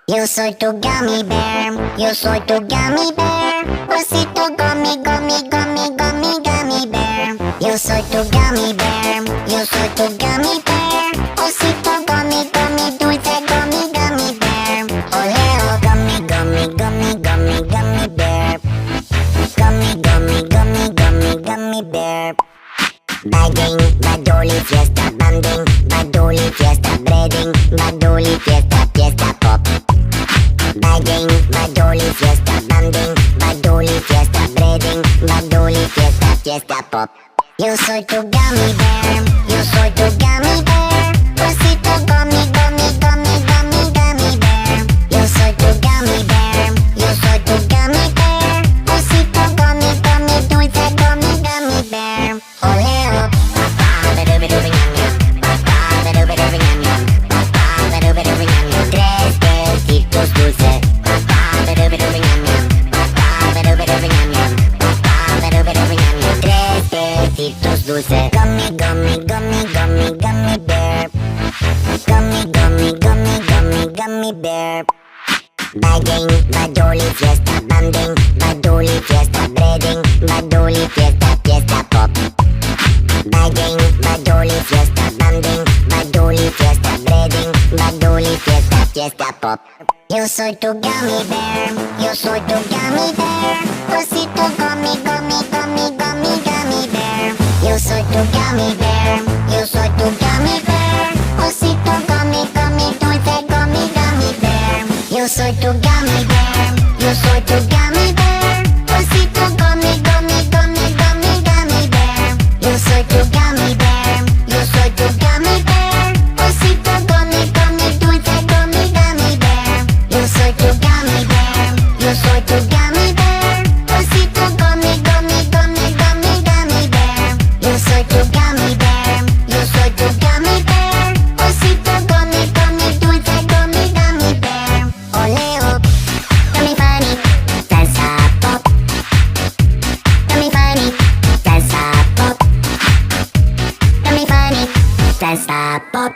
Yo soy tu gummy bear, yo soy tu gummy bear. Osito gummy, gummy, gummy, gummy, gummy bear. Yo soy tu gummy bear, yo soy tu gummy bear. Osito gummy, gummy, dulce gummy, gummy bear. Oleo gummy, gummy, gummy, gummy, gummy bear. Gummy, gummy, gummy, gummy, gummy bear. Bagging, badoli, fiesta, banding, badoli, fiesta, breading, badoli, fiesta, fiesta pop. Bagging, badoli, fiesta, banding, badoli, fiesta, breading, badoli, fiesta, fiesta pop. Yo soy tu gummy bear, yo soy tu gummy bear. Osito gummy, gummy, gummy, gummy, gummy bear. Yo soy tu gummy bear, yo soy tu gummy bear. Osito gummy, gummy, dulce gummy, gummy bear. Oleo. Tres besitos dulces. Tres besitos dulces. Gummy, gummy, gummy, gummy, gummy bear. Gummy, gummy, gummy, gummy, gummy bear. Bagging, badoli, fiesta, banding, badoli, fiesta, breading, badoli, fiesta, fiesta pop. Bagging, badoli, fiesta, banding, badoli, fiesta, breading, badoli, fiesta, fiesta pop. Yo soy tu gummy bear, yo soy tu gummy bear. Osito gummy, gummy, gummy, gummy, gummy bear. Yo soy tu gummy bear, yo soy tu gummy bear. Osito gummy, gummy, dulce gummy, gummy bear. Yo soy tu gummy bear, yo soy tu gummy bear. Osito gummy, gummy, gummy, gummy, gummy bear. Yo soy tu gummy bear, yo soy tu gummy bear. Osito gummy, gummy, dulce gummy, gummy bear. Yo soy tu gummy bear, yo soy tu gummy bear. Osito gummy, gummy, gummy, gummy, gummy bear. Yo soy tu gummy bear, yo soy tu gummy bear. Osito gummy, gummy, dulce gummy, gummy bear. Oleo, gummy funny, salsa pop. Gummy funny, salsa pop. Gummy funny, salsa pop.